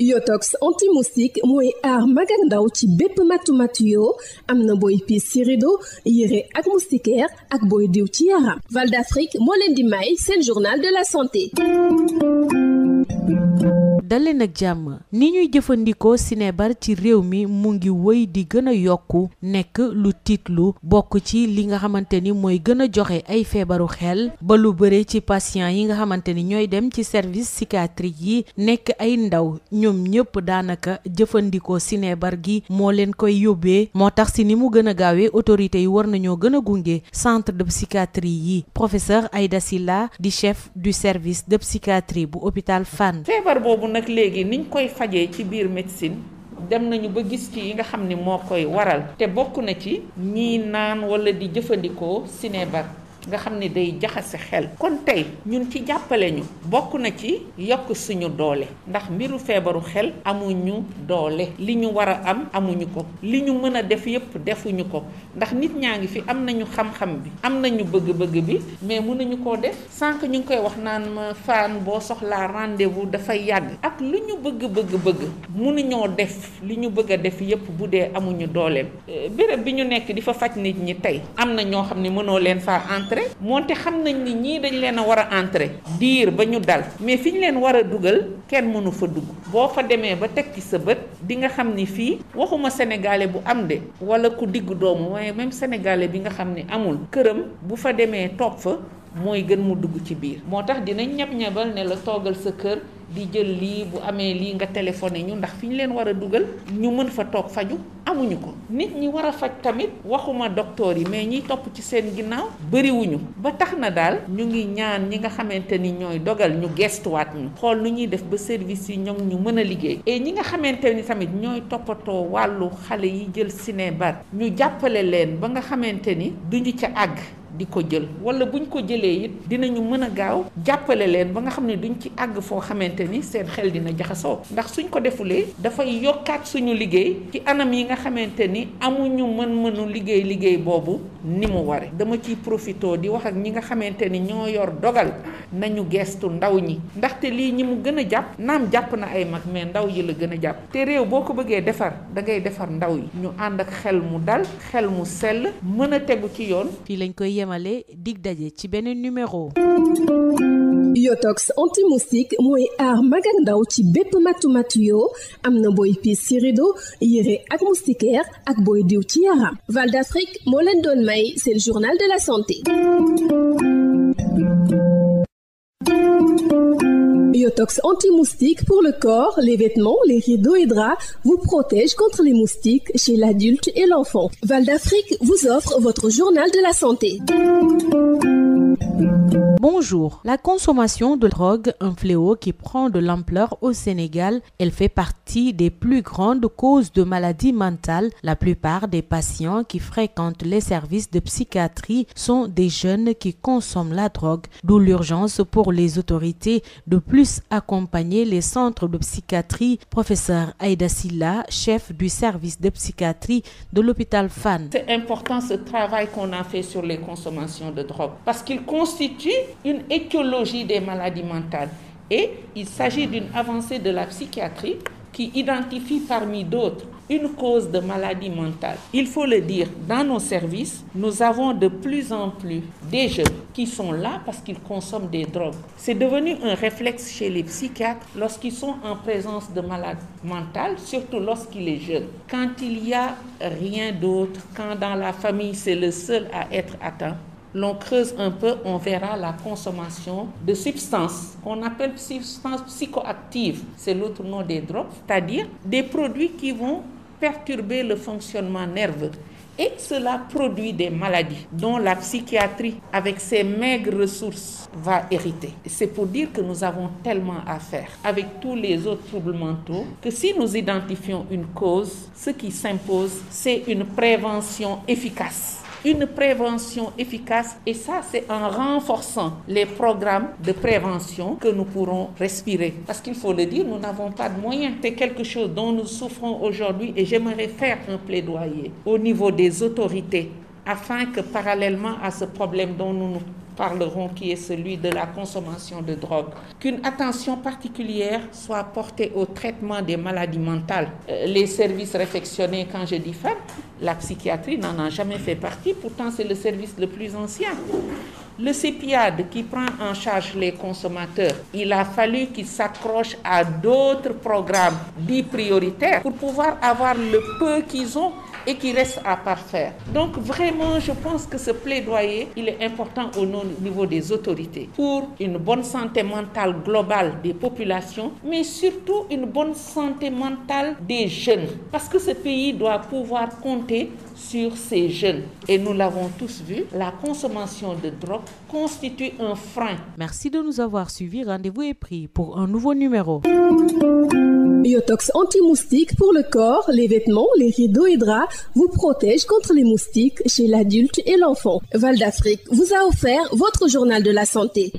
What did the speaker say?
Yotox anti-moustique mooy aar mag ak ndaw ci bépp matu yoo am na booy piis ci rido yére ak moustiquaire ak booy diw ci yaram. Val d'Afrique moo leen di may seen journal de la santé. daleen ak jàmm ni ñuy jëfandikoo sinébar ci réew mi mu ngi wëy di gën a yokku nekk lu tiitlu bokk ci li nga xamante ni mooy gën a joxe ay feebaru xel ba lu bëre ci patient yi nga xamante ni ñooy dem ci service psychiatrique yi nekk ay ndaw ñoom ñëpp daanaka jëfandikoo sinébar gi moo leen koy yóbbee moo tax si ni mu gën a gaawee autorités yi war nañoo gën a gunge centre de psychiatrie yi. Professeur Aïda Sylla di chef du service de psychiatrie bu hôpital Fann. feebar boobu nag léegi niñ koy fajee ci biir médecine dem nañu ba gis ci yi nga xam ni moo koy waral te bokk na ci ñiy naan wala di jëfandikoo sinébar nga xam ni day jaxase xel. kon tey ñun ci jàppale ñu bokk na ci yokk suñu doole ndax mbiru feebaru xel amuñu doole li ñu war a am amuñu ko li ñu mën a def yépp defuñu ko ndax nit ñaa ngi fi am nañu xam-xam bi am nañu bëgg-bëgg bi mais mënuñu koo def sànq ñu ngi koy wax naan ma Fann boo soxlaa rendez-vous dafay yàgg ak lu ñu bëgg mënuñoo def li ñu bëgg a def yépp bu dee amuñu dooleem. béréb bi ñu nekk di fa faj nit ñi tey am na ñoo xam ne mënoo leen faa entrer moonte xam nañ ni ñii dañ leen a war a entrer diir ba ñu dal mais fi ñu leen war a dugal kenn mënu fa dugg boo fa demee ba teg ci sa bët di nga xam ni fii waxuma sénégalais bu am de wala ku diggu doomu waaye même sénégalais bi nga xam ni amul këram bu fa demee toog fa mooy gën mu dugg ci biir moo tax dinañ ñab-ñabal ne la toogal sa kër di jël lii bu amee lii nga téléphoné ñu ndax fi ñu leen war a dugal ñu mën fa toog faju amuñu ko. nit ñi war a faj tamit waxuma docteur yi mais ñiy topp ci seen ginnaaw bëriwuñu ba tax na daal ñu ngi ñaan ñi nga xamante ni ñooy dogal ñu gestuwaat ñu xool nu ñuy def ba service yi ñoom ñu mën a liggéey et ñi nga xamante ni tamit ñooy toppatoo wàllu xale yi jël sinébar ñu jàppale leen ba nga xamante ni duñu ca àgg di ko jël wala buñ ko jëlee it dinañu mën a gaaw jàppale leen ba nga xam ne duñ ci àgg foo xamante ni seen xel dina jaxasoo ndax suñ ko defulee dafay yokkaat suñu liggéey ci anam yi nga xamante ni amuñu mën-mënu liggéey boobu ni mu ware. dama ciy profitoo di wax ak ñi nga xamante ni ñoo yor dogal nañu gestu ndaw ñi ndaxte lii ñi mu gën a jàpp naam jàpp na ay mag mais ndaw yi la gën a jàpp te réew boo ko bëggee defar da ngay defar ndaw yi ñu ànd ak xel mu dal xel mu sell mën a tegu ci yoon. fii lañ koy yemale dig daje ci beneen numéro. Yotox anti-moustique mooy aar mag ak ndaw ci bépp matu yoo am na booy piis ci rido yére ak moustiquaire ak booy diw ci yaram. Val d'Afrique moo leen doon may seen journal de la santé. Yotox anti-moustique pour le corps, les vêtements, les rideaux et draps vous protège contre les moustiques chez l'adulte et l'enfant. Val d'Afrique vous offre votre journal de la santé. Bonjour. La consommation de drogue, un fléau qui prend de l'ampleur au Sénégal, elle fait partie des plus grandes causes de maladies mentales. La plupart des patients qui fréquentent les services de psychiatrie sont des jeunes qui consomment la drogue, d'où l'urgence pour les autorités de plus accompagner les centres de psychiatrie. Professeur Aïda Sylla, chef du service de psychiatrie de l'hôpital Fann. C'est important ce travail qu'on a fait sur les consommations de drogue parce qu'il constitue une étiologie des maladies mentales et il s'agit d'une avancée de la psychiatrie qui identifie parmi d'autres une cause de maladie mentale. Il faut le dire, dans nos services, nous avons de plus en plus des jeunes qui sont là parce qu'ils consomment des drogues. C'est devenu un réflexe chez les psychiatres lorsqu'ils sont en présence de malades mentales, surtout lorsqu'il est jeune. Quand il n'y a rien d'autre, quand dans la famille c'est le seul à être atteint, l'on creuse un peu, on verra la consommation de substances qu'on appelle substances psychoactives. C'est l'autre nom des drogues, c'est-à-dire des produits qui vont perturber le fonctionnement nerveux. Et cela produit des maladies dont la psychiatrie, avec ses maigres ressources, va hériter. C'est pour dire que nous avons tellement à faire avec tous les autres troubles mentaux que si nous identifions une cause, ce qui s'impose, c'est une prévention efficace. Une prévention efficace et ça c'est en renforçant les programmes de prévention que nous pourrons respirer. Parce qu'il faut le dire, nous n'avons pas de moyens. C'est quelque chose dont nous souffrons aujourd'hui et j'aimerais faire un plaidoyer au niveau des autorités afin que parallèlement à ce problème dont nous nous parleront, qui est celui de la consommation de drogue. Qu'une attention particulière soit portée au traitement des maladies mentales. Les services réfectionnés, quand je dis femmes, la psychiatrie n'en a jamais fait partie, pourtant c'est le service le plus ancien. Le CEPIAD qui prend en charge les consommateurs, il a fallu qu'il s'accroche à d'autres programmes dits prioritaires pour pouvoir avoir le peu qu'ils ont et qui reste à parfaire. Donc vraiment, je pense que ce plaidoyer, il est important au niveau des autorités pour une bonne santé mentale globale des populations, mais surtout une bonne santé mentale des jeunes. Parce que ce pays doit pouvoir compter sur ces jeunes. Et nous l'avons tous vu, la consommation de drogue constitue un frein. Merci de nous avoir suivis. Rendez-vous est pris pour un nouveau numéro. Yotox anti-moustique pour le corps, les vêtements, les rideaux et draps vous protège contre les moustiques chez l'adulte et l'enfant. Val d'Afrique vous a offert votre journal de la santé.